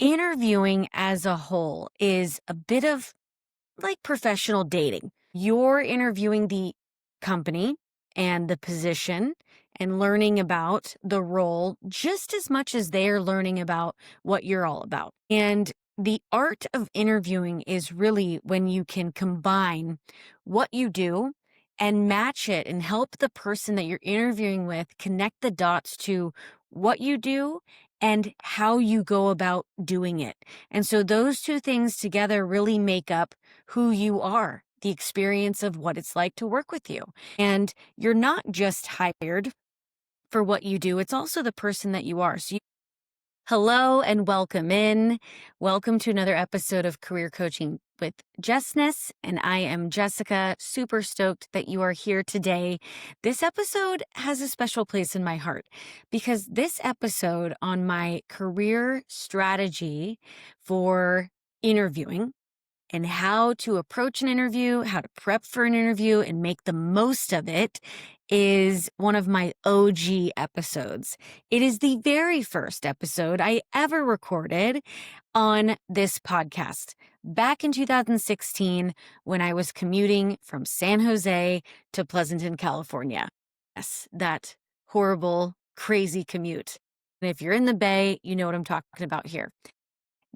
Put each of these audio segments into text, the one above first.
Interviewing as a whole is a bit of like professional dating. You're interviewing the company and the position and learning about the role just as much as they're learning about what you're all about. And the art of interviewing is really when you can combine what you do and match it and help the person that you're interviewing with connect the dots to what you do and how you go about doing it. And so those two things together really make up who you are, the experience of what it's like to work with you. And you're not just hired for what you do, it's also the person that you are. Hello and welcome in. Welcome to another episode of Career Coaching with Jessness. And I am Jessica, super stoked that you are here today. This episode has a special place in my heart because this episode on my career strategy for interviewing and how to approach an interview, how to prep for an interview and make the most of it is one of my OG episodes. It is the very first episode I ever recorded on this podcast back in 2016 when I was commuting from San Jose to Pleasanton, California. Yes, that horrible, crazy commute. And if you're in the Bay, you know what I'm talking about here.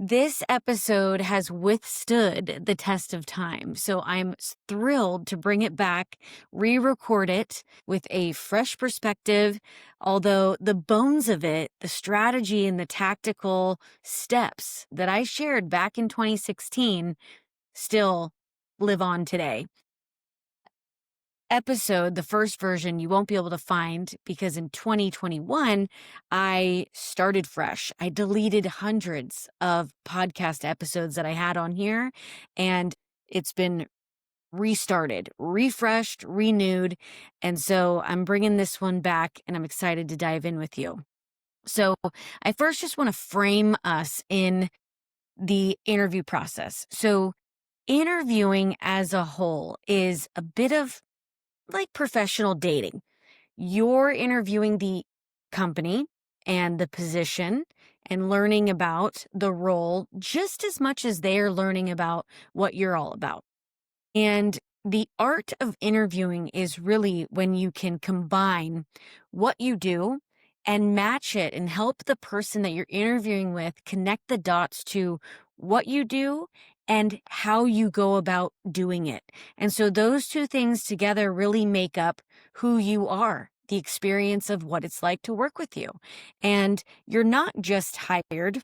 This episode has withstood the test of time, so I'm thrilled to bring it back, re-record it with a fresh perspective, although the bones of it, the strategy and the tactical steps that I shared back in 2016 still live on today. Episode, the first version, you won't be able to find because in 2021, I started fresh. I deleted hundreds of podcast episodes that I had on here, and it's been restarted, refreshed, renewed. And so I'm bringing this one back and I'm excited to dive in with you. So I first just want to frame us in the interview process. So interviewing as a whole is a bit of like professional dating. You're interviewing the company and the position and learning about the role just as much as they're learning about what you're all about. And the art of interviewing is really when you can combine what you do and match it and help the person that you're interviewing with connect the dots to what you do and how you go about doing it. And so those two things together really make up who you are, the experience of what it's like to work with you. And you're not just hired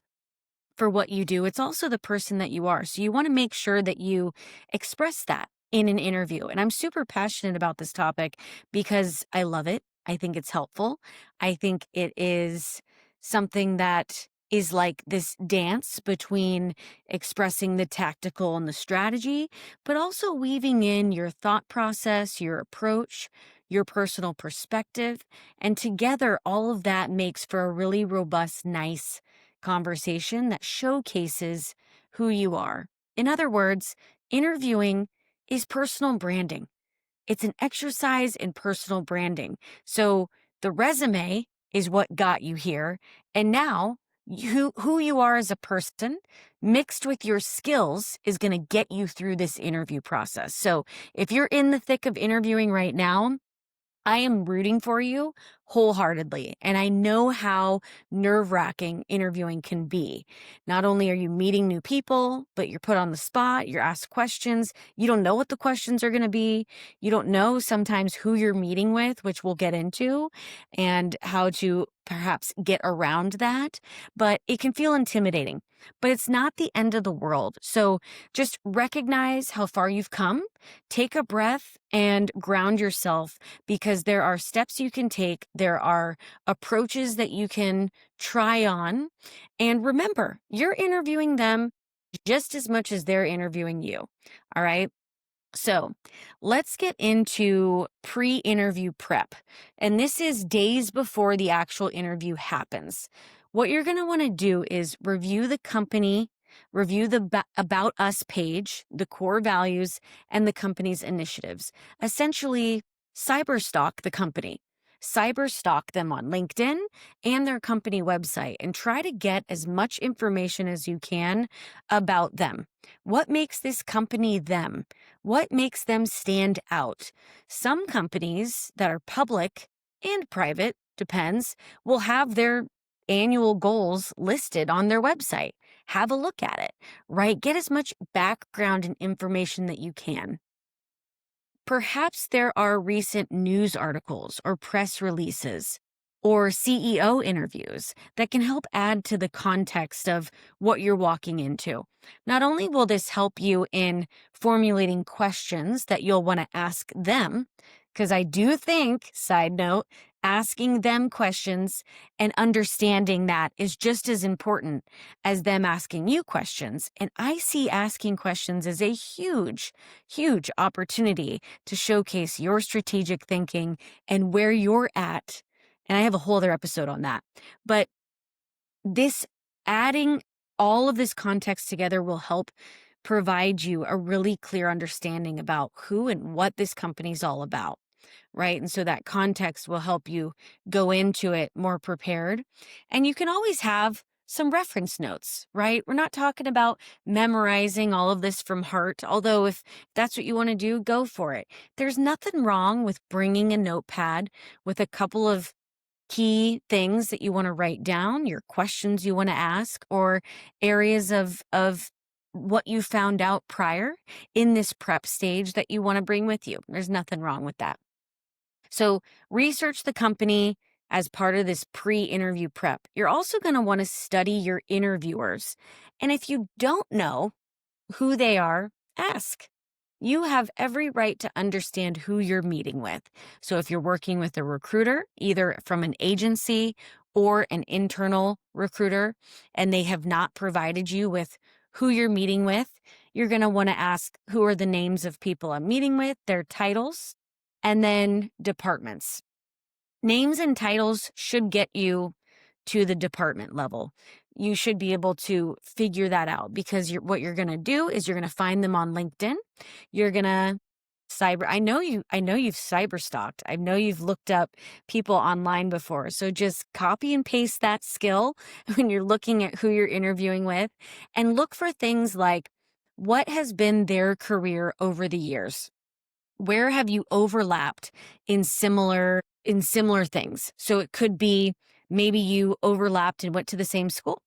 for what you do, it's also the person that you are. So you want to make sure that you express that in an interview. And I'm super passionate about this topic because I love it. I think it's helpful. I think it is something that is like this dance between expressing the tactical and the strategy, but also weaving in your thought process, your approach, your personal perspective. And together, all of that makes for a really robust, nice conversation that showcases who you are. In other words, interviewing is personal branding. It's an exercise in personal branding. So the resume is what got you here. And now who you are as a person mixed with your skills is going to get you through this interview process. So if you're in the thick of interviewing right now, I am rooting for you wholeheartedly. And I know how nerve-wracking interviewing can be. Not only are you meeting new people, but you're put on the spot, you're asked questions. You don't know what the questions are going to be. You don't know sometimes who you're meeting with, which we'll get into, and how to perhaps get around that. But it can feel intimidating. But it's not the end of the world. So just recognize how far you've come, take a breath, and ground yourself because there are steps you can take. There are approaches that you can try on. And remember, you're interviewing them just as much as they're interviewing you. All right. So let's get into pre-interview prep. And this is days before the actual interview happens. What you're going to want to do is review the company, review the About Us page, the core values, and the company's initiatives. Essentially, cyberstalk the company. cyber stalk them on LinkedIn and their company website and try to get as much information as you can about them. What makes this company them? What makes them stand out? Some companies that are public and private, depends, will have their annual goals listed on their website. Have a look at it, right? Get as much background and information that you can. Perhaps there are recent news articles or press releases or CEO interviews that can help add to the context of what you're walking into. Not only will this help you in formulating questions that you'll want to ask them, because I do think, side note, asking them questions and understanding that is just as important as them asking you questions. And I see asking questions as a huge, huge opportunity to showcase your strategic thinking and where you're at. And I have a whole other episode on that. But this adding all of this context together will help provide you a really clear understanding about who and what this company's all about, right? And so that context will help you go into it more prepared. And you can always have some reference notes, right? We're not talking about memorizing all of this from heart, although if that's what you want to do, go for it. There's nothing wrong with bringing a notepad with a couple of key things that you want to write down, your questions you want to ask, or areas of what you found out prior in this prep stage that you want to bring with you. There's nothing wrong with that. So research the company as part of this pre-interview prep. You're also going to want to study your interviewers. And if you don't know who they are, ask. You have every right to understand who you're meeting with. So if you're working with a recruiter, either from an agency or an internal recruiter, and they have not provided you with who you're meeting with, you're going to want to ask who are the names of people I'm meeting with, their titles, and then departments. Names and titles should get you to the department level. You should be able to figure that out because what you're going to do is you're going to find them on LinkedIn. You're going to I know you've cyber stalked. I know you've looked up people online before. So just copy and paste that skill when you're looking at who you're interviewing with and look for things like what has been their career over the years. Where have you overlapped in similar things? So it could be maybe you overlapped and went to the same school.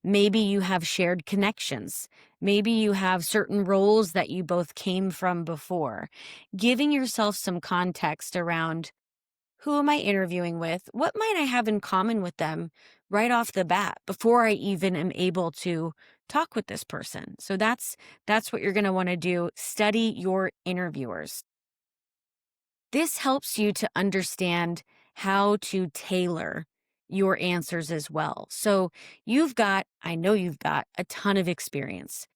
Maybe you have shared connections. Maybe you have certain roles that you both came from before. Giving yourself some context around who am I interviewing with? What might I have in common with them right off the bat before I even am able to talk with this person? So that's what you're going to want to do. Study your interviewers. This helps you to understand how to tailor your answers as well. So I know you've got a ton of experience.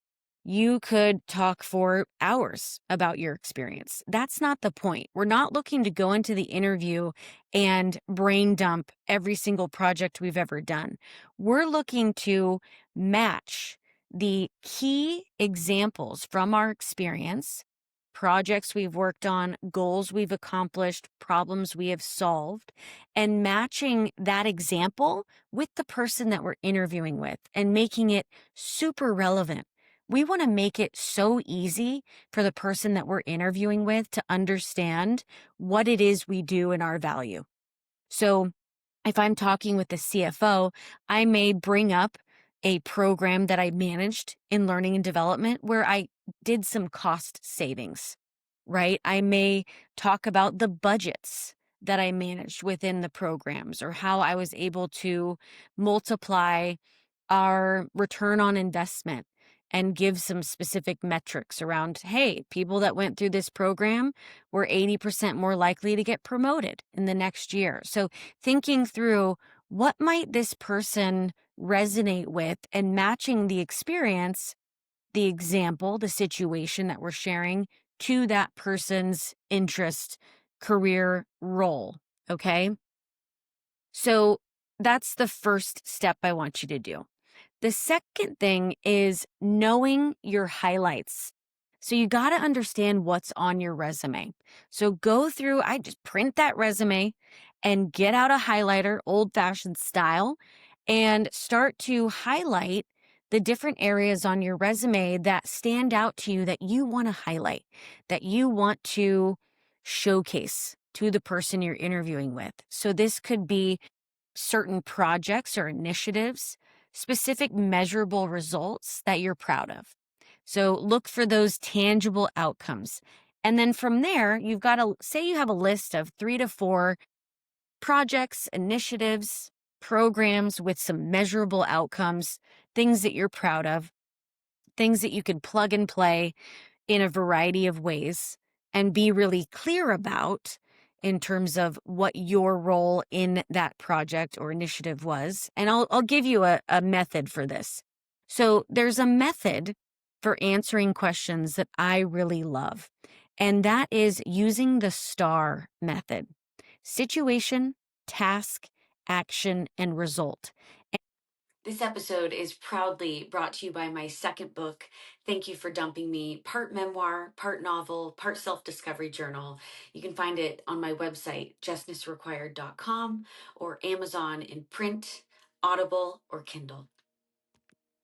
You could talk for hours about your experience. That's not the point. We're not looking to go into the interview and brain dump every single project we've ever done. We're looking to match the key examples from our experience, projects we've worked on, goals we've accomplished, problems we have solved, and matching that example with the person that we're interviewing with and making it super relevant. We want to make it so easy for the person that we're interviewing with to understand what it is we do and our value. So if I'm talking with the CFO, I may bring up a program that I managed in learning and development where I did some cost savings, right? I may talk about the budgets that I managed within the programs or how I was able to multiply our return on investment and give some specific metrics around, hey, people that went through this program were 80% more likely to get promoted in the next year. So thinking through what might this person resonate with and matching the experience, the example, the situation that we're sharing to that person's interest, career, role. Okay. So that's the first step I want you to do. The second thing is knowing your highlights. So you got to understand what's on your resume. So go through, I just print that resume and get out a highlighter, old-fashioned style, and start to highlight the different areas on your resume that stand out to you that you want to highlight, that you want to showcase to the person you're interviewing with. So this could be certain projects or initiatives, specific measurable results that you're proud of. So look for those tangible outcomes. And then from there, you've got to say you have a list of 3 to 4 projects, initiatives, programs with some measurable outcomes, things that you're proud of, things that you could plug and play in a variety of ways and be really clear about in terms of what your role in that project or initiative was. And I'll give you a method for this. So there's a method for answering questions that I really love, and that is using the STAR method: situation, task, action, and result. This episode is proudly brought to you by my second book, Thank You for Dumping Me, part memoir, part novel, part self-discovery journal. You can find it on my website, justnessrequired.com, or Amazon in print, Audible, or Kindle.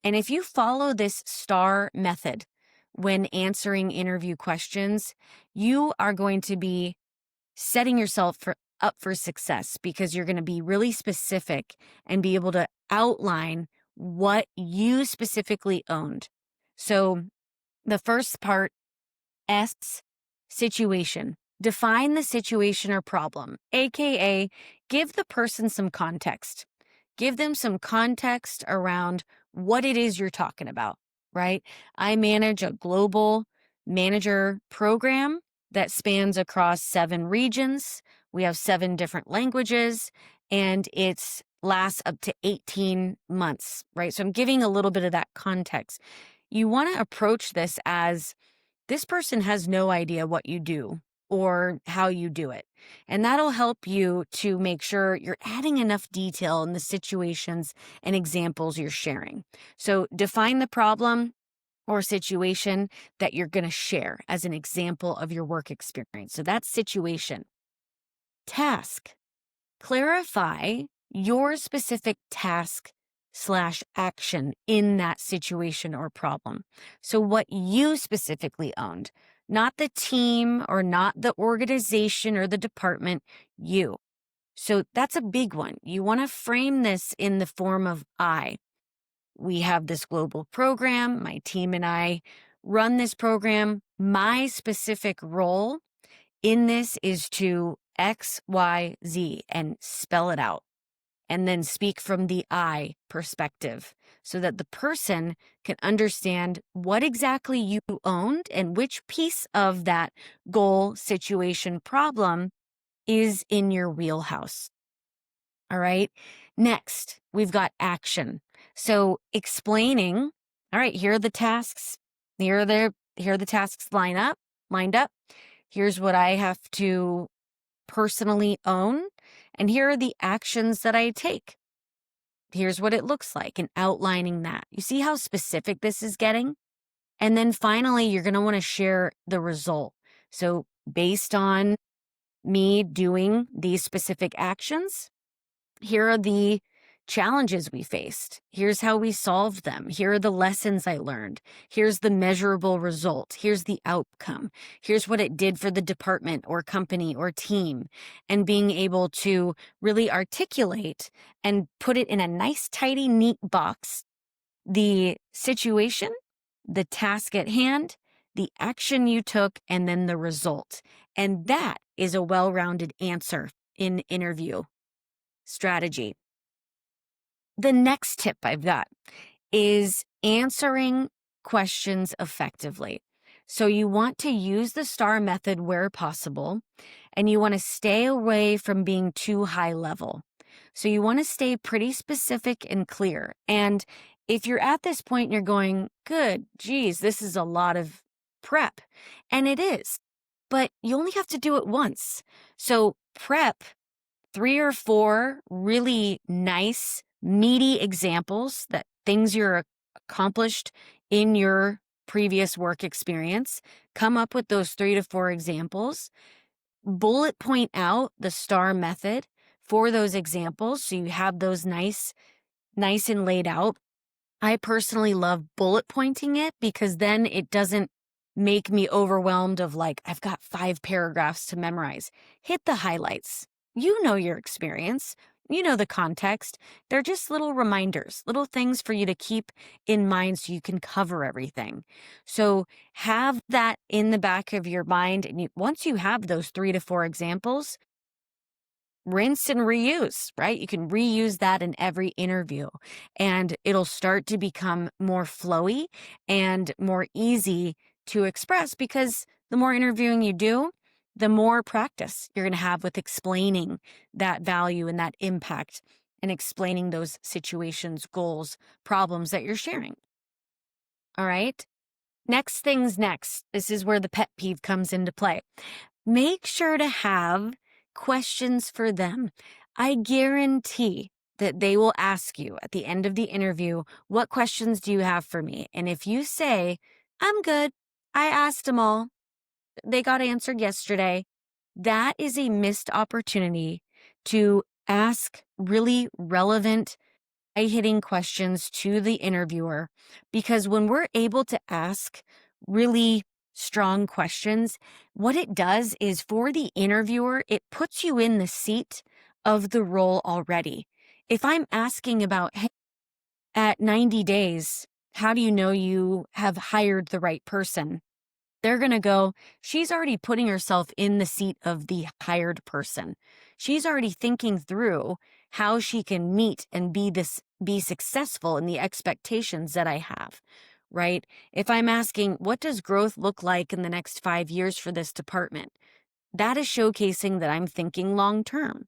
And if you follow this STAR method when answering interview questions, you are going to be setting yourself up for success, because you're going to be really specific and be able to outline what you specifically owned. So the first part, S, situation. Define the situation or problem, aka give the person some context. Give them some context around what it is you're talking about, right? I manage a global manager program that spans across 7 regions. We have 7 different languages, and it's lasts up to 18 months, right? So I'm giving a little bit of that context. You want to approach this as, this person has no idea what you do or how you do it. And that'll help you to make sure you're adding enough detail in the situations and examples you're sharing. So define the problem or situation that you're going to share as an example of your work experience. So that's situation. Task. Clarify your specific task/action in that situation or problem. So what you specifically owned, not the team or not the organization or the department, you. So that's a big one. You want to frame this in the form of I. We have this global program. My team and I run this program. My specific role in this is to X, Y, Z, and spell it out. And then speak from the I perspective so that the person can understand what exactly you owned and which piece of that goal, situation, problem is in your wheelhouse. All right. Next, we've got action. So explaining, all right, here are the tasks. Here are the tasks lined up. Here's what I have to personally own, and here are the actions that I take. Here's what it looks like, and outlining that. You see how specific this is getting? And then finally, you're going to want to share the result. So based on me doing these specific actions, here are the challenges we faced. Here's how we solved them. Here are the lessons I learned. Here's the measurable result. Here's the outcome. Here's what it did for the department or company or team. And being able to really articulate and put it in a nice, tidy, neat box, the situation, the task at hand, the action you took, and then the result. And that is a well-rounded answer in interview strategy. The next tip I've got is answering questions effectively. So you want to use the STAR method where possible, and you want to stay away from being too high level. So you want to stay pretty specific and clear. And if you're at this point and you're going, good, geez, this is a lot of prep. And it is, but you only have to do it once. So prep 3 or 4 really nice, meaty examples, that things you're accomplished in your previous work experience. Come up with those 3 to 4 examples. Bullet point out the STAR method for those examples. So you have those nice and laid out. I personally love bullet pointing it because then it doesn't make me overwhelmed of like, I've got 5 paragraphs to memorize. Hit the highlights. You know your experience. You know the context. They're just little reminders, little things for you to keep in mind so you can cover everything. So have that in the back of your mind. And once you have those 3 to 4 examples, rinse and reuse, right? You can reuse that in every interview and it'll start to become more flowy and more easy to express because the more interviewing you do, the more practice you're going to have with explaining that value and that impact and explaining those situations, goals, problems that you're sharing. All right. Next things next. This is where the pet peeve comes into play. Make sure to have questions for them. I guarantee that they will ask you at the end of the interview, what questions do you have for me? And if you say, I'm good, I asked them all, they got answered yesterday, that is a missed opportunity to ask really relevant, hitting questions to the interviewer. Because when we're able to ask really strong questions, what it does is for the interviewer, it puts you in the seat of the role already. If I'm asking about, hey, at 90 days, how do you know you have hired the right person? They're going to go, she's already putting herself in the seat of the hired person. She's already thinking through how she can meet and be successful in the expectations that I have, right? If I'm asking, what does growth look like in the next 5 years for this department? That is showcasing that I'm thinking long term,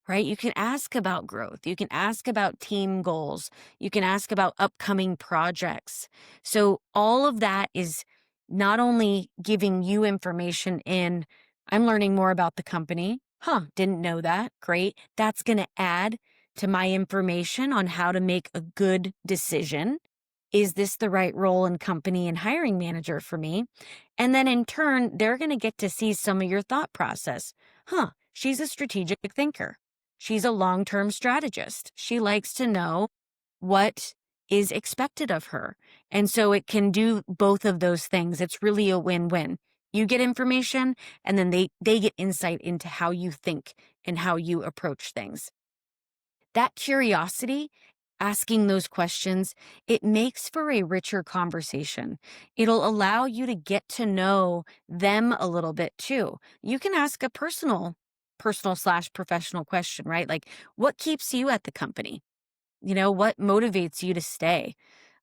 right? You can ask about growth. You can ask about team goals. You can ask about upcoming projects. So all of that is not only giving you information in, I'm learning more about the company. Huh, didn't know that. Great. That's going to add to my information on how to make a good decision. Is this the right role and company and hiring manager for me? And then in turn, they're going to get to see some of your thought process. Huh, she's a strategic thinker. She's a long-term strategist. She likes to know what is expected of her. And so it can do both of those things. It's really a win-win. You get information and then they get insight into how you think and how you approach things. That curiosity, asking those questions, it makes for a richer conversation. It'll allow you to get to know them a little bit too. You can ask a personal/professional question, right? Like, what keeps you at the company? What motivates you to stay?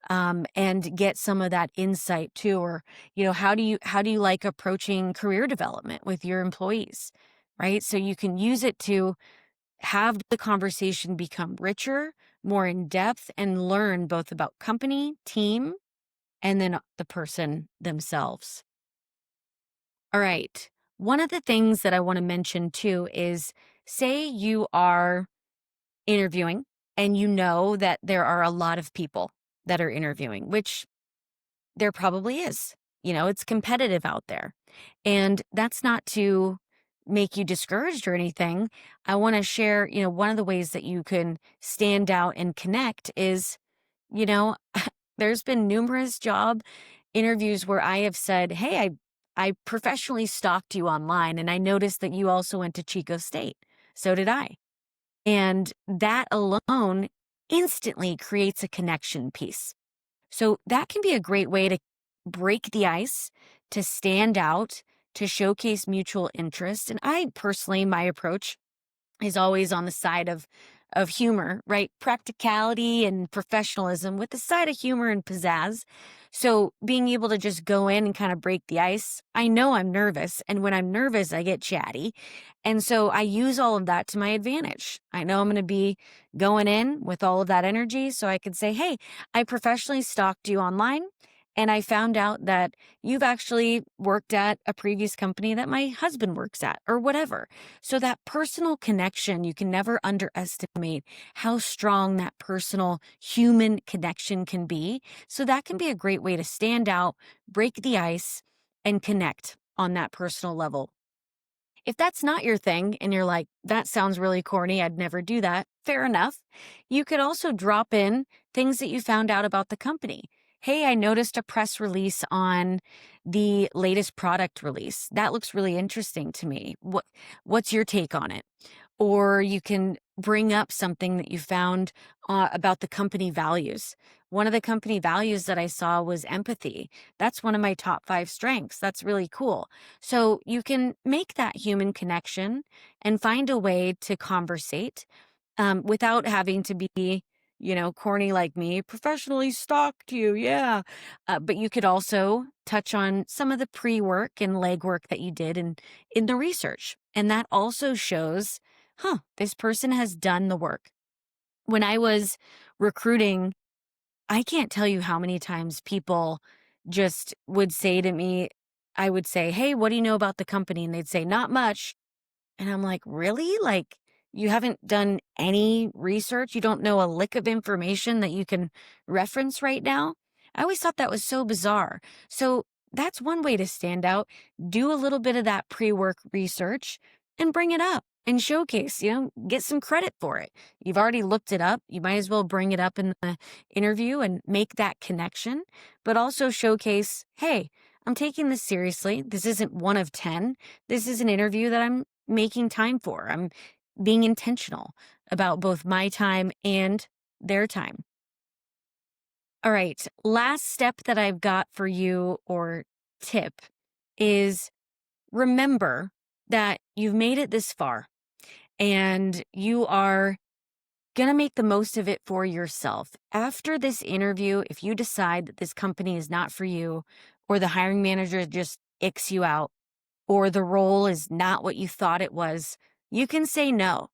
And get some of that insight too. Or, how do you like approaching career development with your employees? Right. So you can use it to have the conversation become richer, more in depth, and learn both about company, team, and then the person themselves. All right. One of the things that I want to mention too is, say you are interviewing and you know that there are a lot of people that are interviewing, which there probably is. It's competitive out there. And that's not to make you discouraged or anything. I want to share, one of the ways that you can stand out and connect is, you know, there's been numerous job interviews where I have said, hey, I professionally stalked you online and I noticed that you also went to Chico State. So did I. And that alone instantly creates a connection piece. So that can be a great way to break the ice, to stand out, to showcase mutual interest. And I personally, my approach is always on the side of humor, right? Practicality and professionalism with the side of humor and pizzazz. So being able to just go in and kind of break the ice. I know I'm nervous, and when I'm nervous, I get chatty. And so I use all of that to my advantage. I know I'm going to be going in with all of that energy, so I could say, hey, I professionally stalked you online. And I found out that you've actually worked at a previous company that my husband works at, or whatever. So that personal connection, you can never underestimate how strong that personal human connection can be. So that can be a great way to stand out, break the ice, and connect on that personal level. If that's not your thing and you're like, that sounds really corny, I'd never do that, fair enough. You could also drop in things that you found out about the company. Hey, I noticed a press release on the latest product release. That looks really interesting to me. What's your take on it? Or you can bring up something that you found about the company values. One of the company values that I saw was empathy. That's one of my top 5 strengths. That's really cool. So you can make that human connection and find a way to conversate without having to be, corny like me, professionally stalked you. Yeah. But you could also touch on some of the pre work and legwork that you did in the research. And that also shows, this person has done the work. When I was recruiting, I can't tell you how many times people just would say to me, I would say, hey, what do you know about the company? And they'd say, not much. And I'm like, really? Like, you haven't done any research? You don't know a lick of information that you can reference right now? I always thought that was so bizarre. So that's one way to stand out. Do a little bit of that pre work research and bring it up and showcase, get some credit for it. You've already looked it up. You might as well bring it up in the interview and make that connection, but also showcase, hey, I'm taking this seriously. This isn't one of 10. This is an interview that I'm making time for. I'm being intentional about both my time and their time. All right. Last step that I've got for you or tip is remember that you've made it this far and you are going to make the most of it for yourself. After this interview, if you decide that this company is not for you or the hiring manager just icks you out, or the role is not what you thought it was, you can say no.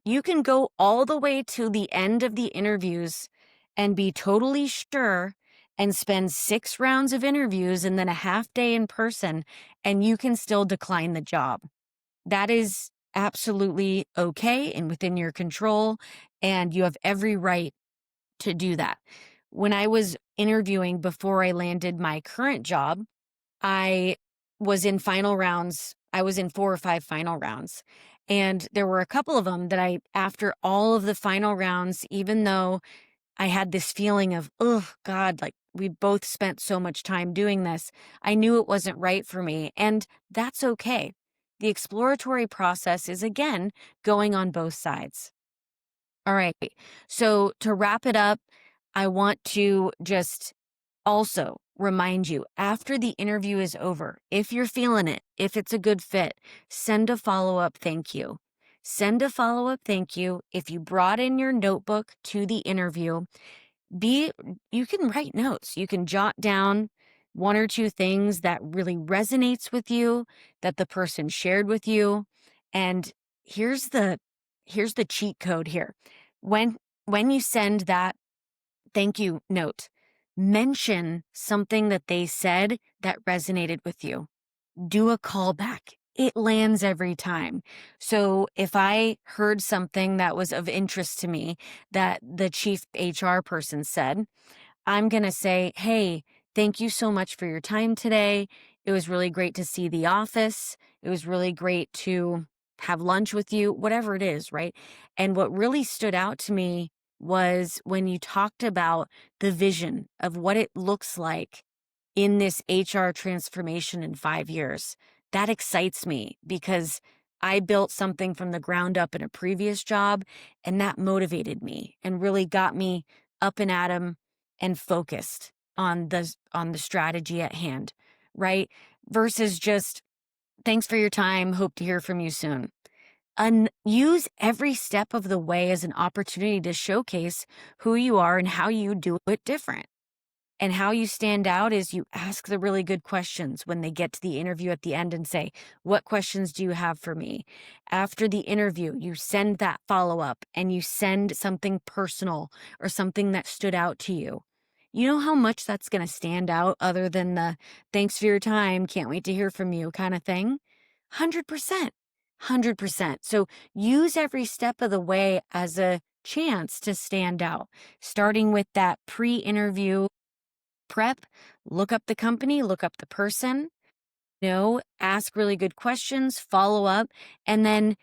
You can go all the way to the end of the interviews and be totally sure and spend 6 rounds of interviews and then a half day in person, and you can still decline the job. That is absolutely okay and within your control, and you have every right to do that. When I was interviewing before I landed my current job, I was in final rounds. I was in 4 or 5 final rounds. And there were a couple of them that after all of the final rounds, even though I had this feeling of, oh, God, like we both spent so much time doing this, I knew it wasn't right for me. And that's okay. The exploratory process is, again, going on both sides. All right. So to wrap it up, I want to just also remind you after the interview is over, if you're feeling it, if it's a good fit, send a follow up thank you. Send a follow up thank you. If you brought in your notebook to the interview, you can write notes. You can jot down 1 or 2 things that really resonates with you, that the person shared with you. And here's the cheat code here. When you send that thank you note, mention something that they said that resonated with you. Do a callback. It lands every time. So if I heard something that was of interest to me that the chief HR person said, I'm going to say, hey, thank you so much for your time today. It was really great to see the office. It was really great to have lunch with you, whatever it is, right? And what really stood out to me was when you talked about the vision of what it looks like in this HR transformation in 5 years. That excites me because I built something from the ground up in a previous job, and that motivated me and really got me up and at 'em and focused on the strategy at hand, right? Versus just thanks for your time, hope to hear from you soon. Use every step of the way as an opportunity to showcase who you are and how you do it different. And how you stand out is you ask the really good questions when they get to the interview at the end and say, what questions do you have for me? After the interview, you send that follow up and you send something personal or something that stood out to you. You know how much that's going to stand out other than the thanks for your time, can't wait to hear from you kind of thing? 100%. 100%. So use every step of the way as a chance to stand out, starting with that pre interview prep, look up the company, look up the person, Ask really good questions, follow up, and then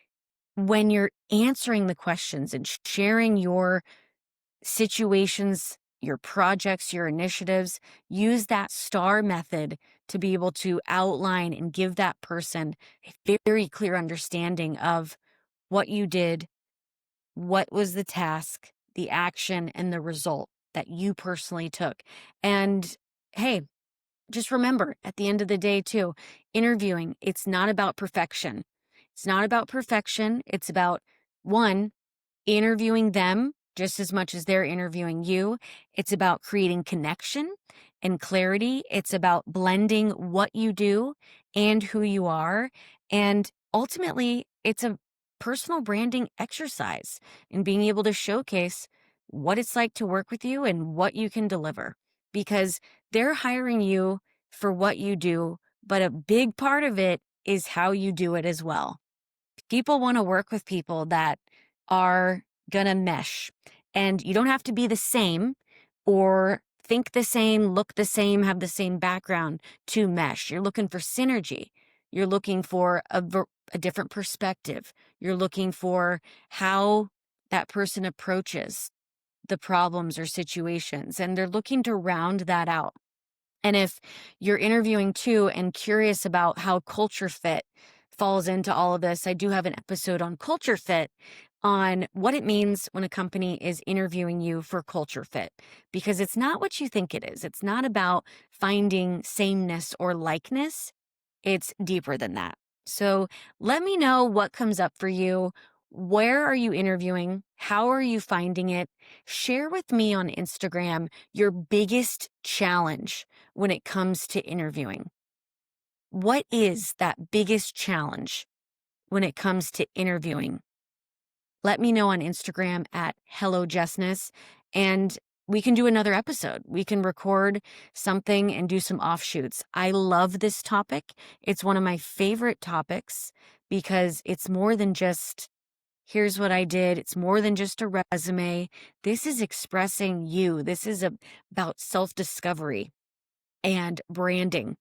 when you're answering the questions and sharing your situations, your projects, your initiatives, use that STAR method to be able to outline and give that person a very clear understanding of what you did, what was the task, the action, and the result that you personally took. And hey, just remember at the end of the day, too, interviewing, it's not about perfection. It's not about perfection. It's about one, interviewing them just as much as they're interviewing you. It's about creating connection and clarity. It's about blending what you do and who you are. And ultimately, it's a personal branding exercise in being able to showcase what it's like to work with you and what you can deliver because they're hiring you for what you do, but a big part of it is how you do it as well. People want to work with people that are gonna mesh. And you don't have to be the same or think the same, look the same, have the same background to mesh. You're looking for synergy. You're looking for a different perspective. You're looking for how that person approaches the problems or situations. And they're looking to round that out. And if you're interviewing too and curious about how culture fit falls into all of this, I do have an episode on culture fit on what it means when a company is interviewing you for culture fit, because it's not what you think it is. It's not about finding sameness or likeness. It's deeper than that. So let me know what comes up for you. Where are you interviewing? How are you finding it? Share with me on Instagram your biggest challenge when it comes to interviewing. What is that biggest challenge when it comes to interviewing? Let me know on Instagram at Hello Jessness, and we can do another episode. We can record something and do some offshoots. I love this topic. It's one of my favorite topics because it's more than just, here's what I did. It's more than just a resume. This is expressing you. This is about self-discovery and branding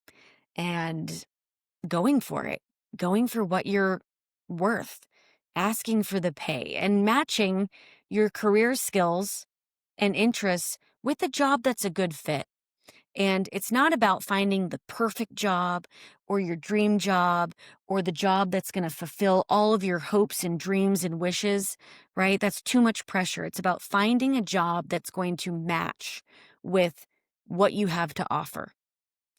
and going for it, going for what you're worth, asking for the pay, and matching your career skills and interests with a job that's a good fit. And it's not about finding the perfect job or your dream job or the job that's going to fulfill all of your hopes and dreams and wishes, right? That's too much pressure. It's about finding a job that's going to match with what you have to offer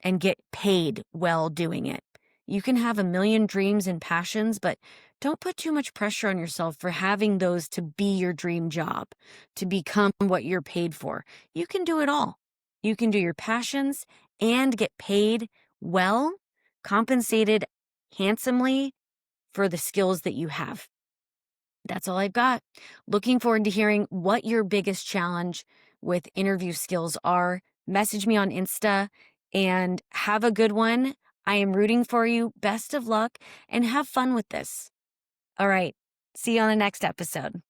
and get paid well doing it. You can have a million dreams and passions, but don't put too much pressure on yourself for having those to be your dream job, to become what you're paid for. You can do it all. You can do your passions and get paid well, compensated handsomely for the skills that you have. That's all I've got. Looking forward to hearing what your biggest challenge with interview skills are. Message me on Insta and have a good one. I am rooting for you. Best of luck and have fun with this. All right. See you on the next episode.